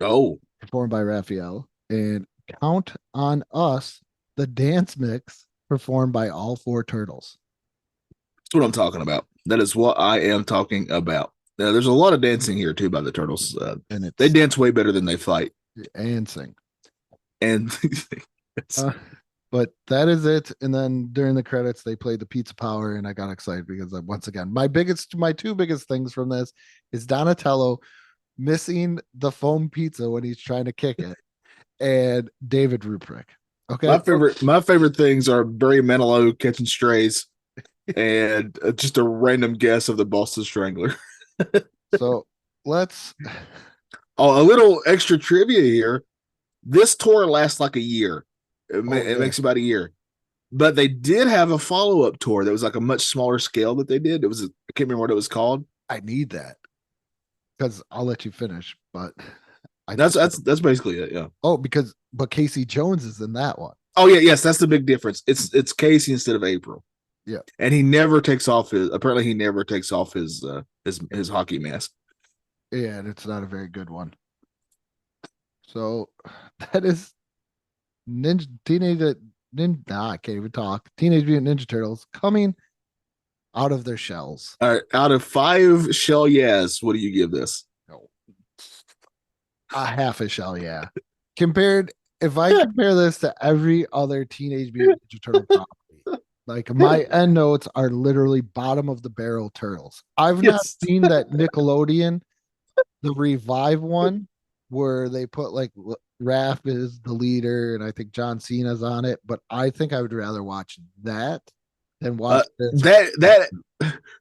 Oh, performed by Raphael, and "Count on Us," the dance mix performed by all four turtles. That's what I'm talking about. That is what I am talking about. Now, there's a lot of dancing here too by the turtles, and they dance way better than they fight and sing. And but that is it. And then during the credits, they played the Pizza Power, and I got excited because once again, my two biggest things from this is Donatello missing the foam pizza when he's trying to kick it, and David Ruprecht. Okay, my favorite things are Barry Manilow catching strays, and just a random guess of the Boston Strangler. So let's. Oh, a little extra trivia here. This tour lasts like a year. It makes about a year. But they did have a follow-up tour that was like a much smaller scale that they did. I can't remember what it was called. I need that because I'll let you finish. But that's basically it. Yeah. Oh, but Casey Jones is in that one. Oh yeah, yes, that's the big difference. It's Casey instead of April. Yeah. And he never takes off his hockey mask. Yeah, and it's not a very good one. So that is I can't even talk. Teenage Mutant Ninja Turtles coming out of their shells. All right, out of 5 shell yes, what do you give this? A half a shell, yeah. If I compare this to every other Teenage Mutant Ninja Turtle property, like my end notes are literally bottom of the barrel turtles. I've not seen that Nickelodeon, the Revive one, where they put like Raph is the leader, and I think John Cena's on it. But I think I would rather watch that than watch this. That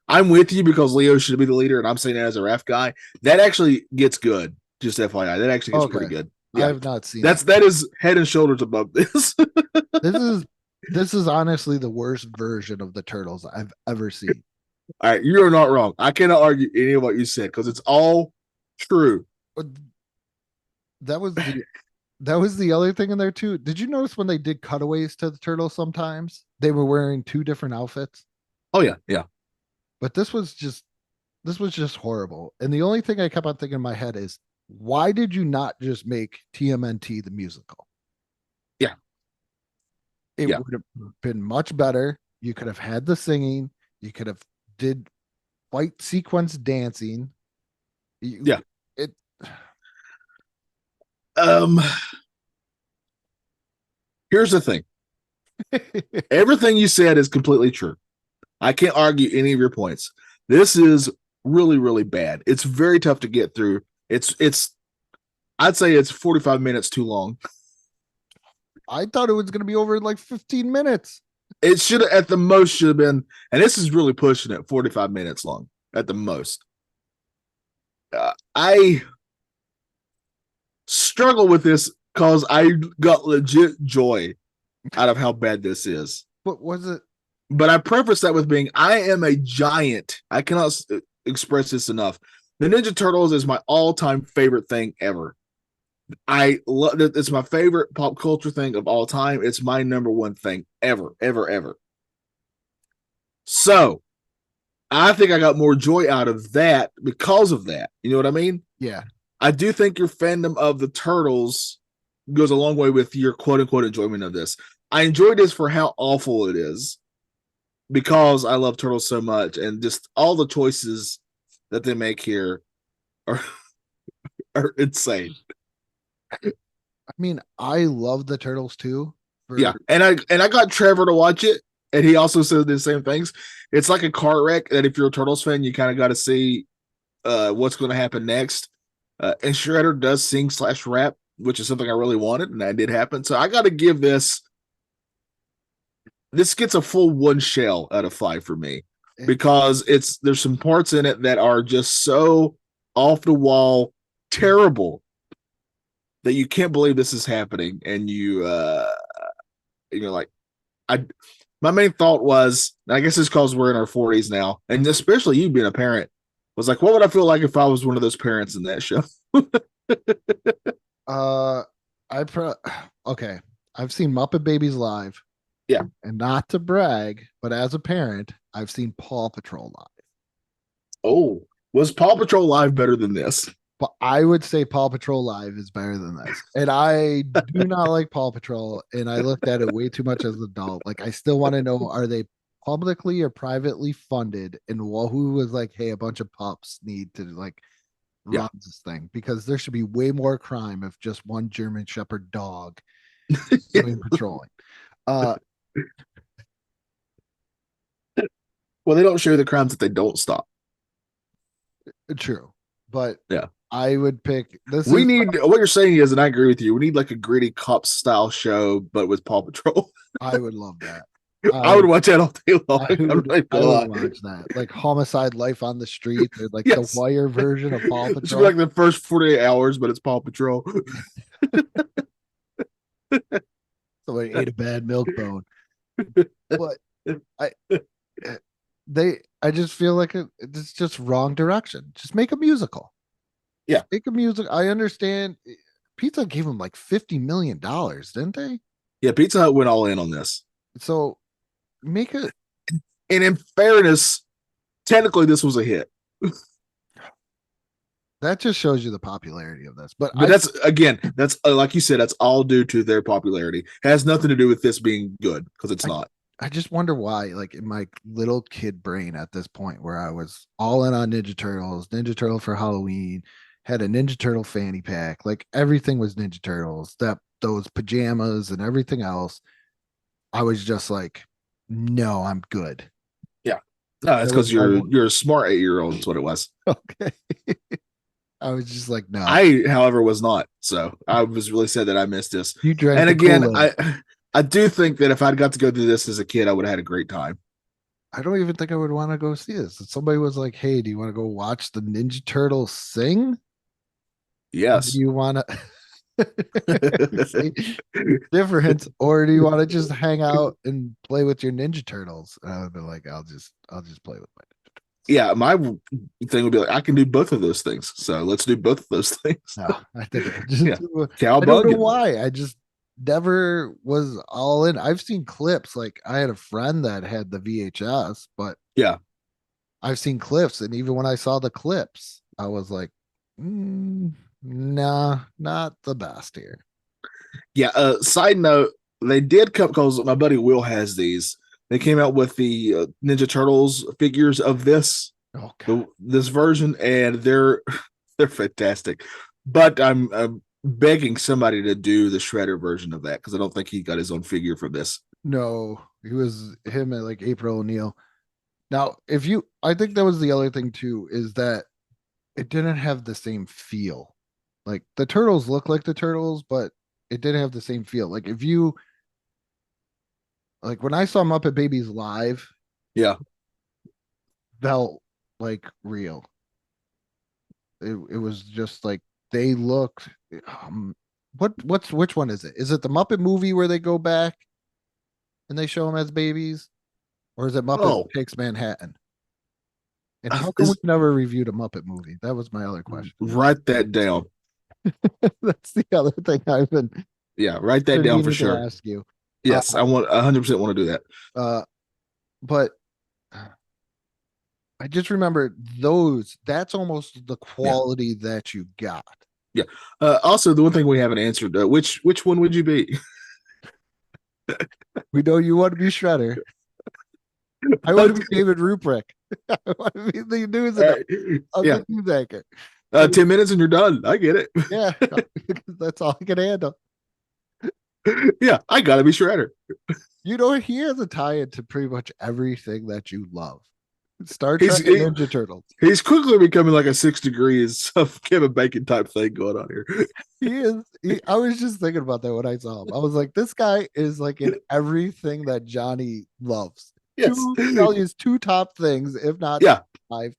I'm with you because Leo should be the leader, and I'm saying that as a Raph guy. That actually gets good. Just FYI, that actually gets pretty good. Yeah. I have not seen that is head and shoulders above this. This is honestly the worst version of the Turtles I've ever seen. All right, you're not wrong. I cannot argue any of what you said because it's all true. That was the other thing in there too. Did you notice when they did cutaways to the turtles sometimes they were wearing 2 different outfits? Oh yeah, yeah. But this was just horrible. And the only thing I kept on thinking in my head is, why did you not just make TMNT the musical? Yeah. It would have been much better. You could have had the singing. You could have did fight sequence dancing. Here's the thing. Everything you said is completely true. I can't argue any of your points. This is really, really bad. It's very tough to get through. I'd say it's 45 minutes too long. I thought it was going to be over in like 15 minutes. It should have, at the most, should have been, and this is really pushing it, 45 minutes long at the most. I struggle with this because I got legit joy out of how bad this is. What was it? But I preface that with being, I am a giant. I cannot express this enough. The Ninja Turtles is my all-time favorite thing ever. I love it. It's my favorite pop culture thing of all time. It's my number one thing ever, ever, ever. So I think I got more joy out of that because of that. You know what I mean? Yeah. I do think your fandom of the Turtles goes a long way with your quote unquote enjoyment of this. I enjoyed this for how awful it is because I love Turtles so much, and just all the choices that they make here are insane. I mean, I love the Turtles too. Yeah, and I got Trevor to watch it, and he also said the same things. It's like a car wreck that if you're a Turtles fan, you kind of got to see what's going to happen next. And Shredder does sing / rap, which is something I really wanted, and that did happen. So I got to give this. This gets a full 1 shell out of 5 for me. because there's some parts in it that are just so off the wall terrible that you can't believe this is happening, and you're like, my main thought was, and I guess it's because we're in our 40s now, and especially you being a parent, was like, what would I feel like if I was one of those parents in that show? Okay. I've seen Muppet Babies live. Yeah. And not to brag, but as a parent, I've seen Paw Patrol live. Oh, was Paw Patrol live better than this? But I would say Paw Patrol live is better than this. And I do not like Paw Patrol. And I looked at it way too much as an adult. Like, I still want to know, are they publicly or privately funded? And who was like, hey, a bunch of pups need to like run this thing? Because there should be way more crime if just one German Shepherd dog is doing patrolling. Well, they don't show the crimes that they don't stop. True. But yeah, I would pick this. We need what you're saying is, and I agree with you. We need like a gritty cop style show, but with Paw Patrol. I would love that. I would watch that all day long. I would watch that. Like Homicide: Life on the Street, or like the Wire version of Paw Patrol. It's like the first 48 hours, but it's Paw Patrol. Somebody ate a bad milk bone. But I just feel like it's just wrong direction. Just make a musical. Yeah. Make a music. I understand Pizza gave them like $50 million, didn't they? Yeah, Pizza Hut went all in on this. So make it. And in fairness, technically this was a hit. That just shows you the popularity of this. But that's like you said, that's all due to their popularity. It has nothing to do with this being good, because it's not. I just wonder why, like in my little kid brain at this point, where I was all in on Ninja Turtle for Halloween, had a Ninja Turtle fanny pack, like everything was Ninja Turtles, those pajamas and everything else. I was just like, no, I'm good. Yeah. No, it's because you're a smart 8-year-old. That's what it was. Okay. I was just like, no. I, however, was not. So I was really sad that I missed this. You drank. And again, I do think that if I'd got to go through this as a kid, I would have had a great time. I don't even think I would want to go see this. If somebody was like, hey, do you want to go watch the Ninja Turtles sing? Yes. Do you want to difference, or do you want to just hang out and play with your Ninja Turtles? And I would be like, I'll just play with my Ninja Turtles. Yeah, my thing would be like, I can do both of those things. So let's do both of those things. No, I think I don't know why. I just never was all in. I've seen clips. Like I had a friend that had the VHS, but yeah, I've seen clips, and even when I saw the clips, I was like, nah, not the best here. Yeah. Side note, they did come, because my buddy Will has these. They came out with the Ninja Turtles figures of this version, and they're fantastic. But I'm begging somebody to do the Shredder version of that, because I don't think he got his own figure from this. No, he was him and like April O'Neil. Now, I think that was the other thing too, is that it didn't have the same feel. Like the Turtles look like the Turtles, but it didn't have the same feel. Like like when I saw Muppet Babies live, yeah, felt like real. It was just like they looked. Which one is it? Is it the Muppet movie where they go back and they show them as babies, or is it Muppet Takes Manhattan? And how come we never reviewed a Muppet movie? That was my other question. Write that down. That's the other thing I've been. Yeah, write that down for sure. Ask you. Yes, I 100% want to do that. But I just remember that's almost the quality that you got. Yeah. Also, the one thing we haven't answered, which one would you be? We know you want to be Shredder. I want to be David Ruprecht. I want to be the news anchor. 10 minutes and you're done. I get it. Yeah, that's all I can handle. Yeah, I gotta be Shredder. He has a tie-in to pretty much everything that you love. Star Trek and Ninja Turtles. He's quickly becoming like a 6 degrees of Kevin Bacon type thing going on here. He is. I was just thinking about that when I saw him. I was like, this guy is like in everything that Johnny loves. Yes. I'll use two top things, if not Yeah. 5.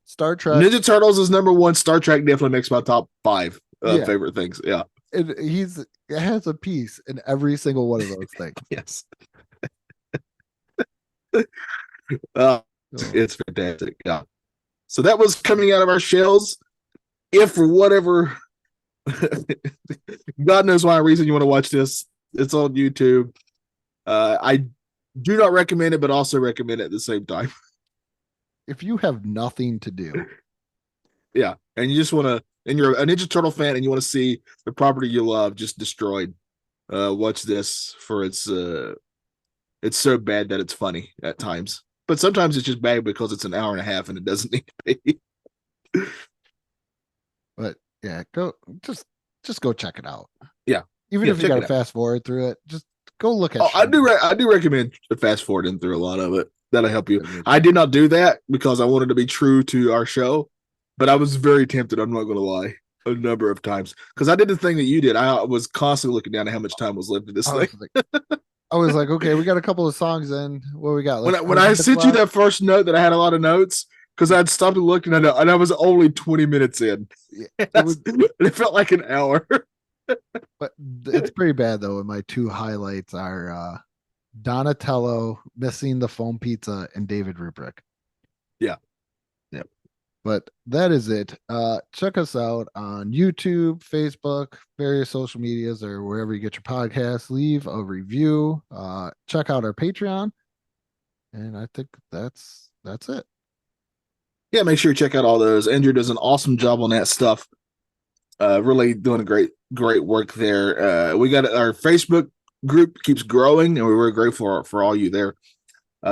Star Trek. Ninja Turtles is number 1. Star Trek definitely makes my top 5 Yeah. favorite things. Yeah. And it has a piece in every single one of those things. Yes. It's fantastic. Yeah. So that was coming out of our shells. If for whatever God knows why reason you want to watch this, it's on YouTube. I do not recommend it, but also recommend it at the same time. If you have nothing to do, Yeah, and you just want to, and you're a Ninja Turtle fan, and you want to see the property you love just destroyed, watch this for it's so bad that it's funny at times, but sometimes it's just bad because it's an hour and a half and it doesn't need to be. but yeah, go just go check it out. Yeah, even Yeah, if you check got it to out. fast forward through it, just go look at. Oh, I do recommend fast forwarding through a lot of it. That'll help you. It. I did not do that because I wanted to be true to our show, but I was very tempted. I'm not going to lie, a number of times because I did the thing that you did. I was constantly looking down at how much time was left in this thing. I was like, okay, we got a couple of songs in. What we got? Like When I sent you that first note that I had a lot of notes because I'd stopped and looked and I was only 20 minutes in. It felt like an hour. But it's pretty bad though. And my 2 highlights are Donatello missing the foam pizza and David Rubrick. Yeah. But that is it. Check us out on YouTube, Facebook, various social medias, or wherever you get your podcasts. Leave a review. Check out our Patreon. And I think that's it. Yeah, make sure you check out all those. Andrew does an awesome job on that stuff. Really doing a great work there. We got our Facebook group keeps growing, and we're very grateful for all you there.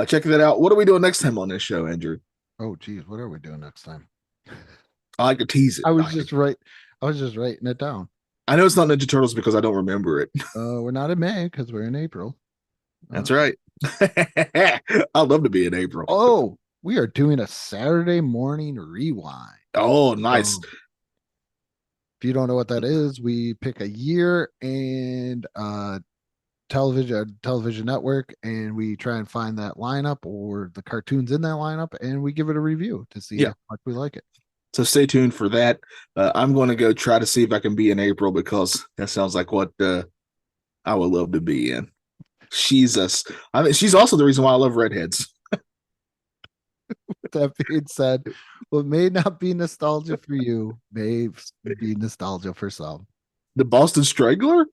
Check that out. What are we doing next time on this show, Andrew? Oh, geez, what are we doing next time? I like to tease it. I was just writing it down. I know it's not Ninja Turtles because I don't remember it. We're not in May because we're in April. That's right. I'd love to be in April. Oh, we are doing a Saturday morning rewind. Oh, nice. If you don't know what that is, we pick a year and television network, and we try and find that lineup or the cartoons in that lineup, and we give it a review to see how much we like it. So stay tuned for that. I'm going to go try to see if I can be in April because that sounds like what I would love to be in. She's also the reason why I love redheads. With that being said, what may not be nostalgia for you may be nostalgia for some. The Boston Strangler?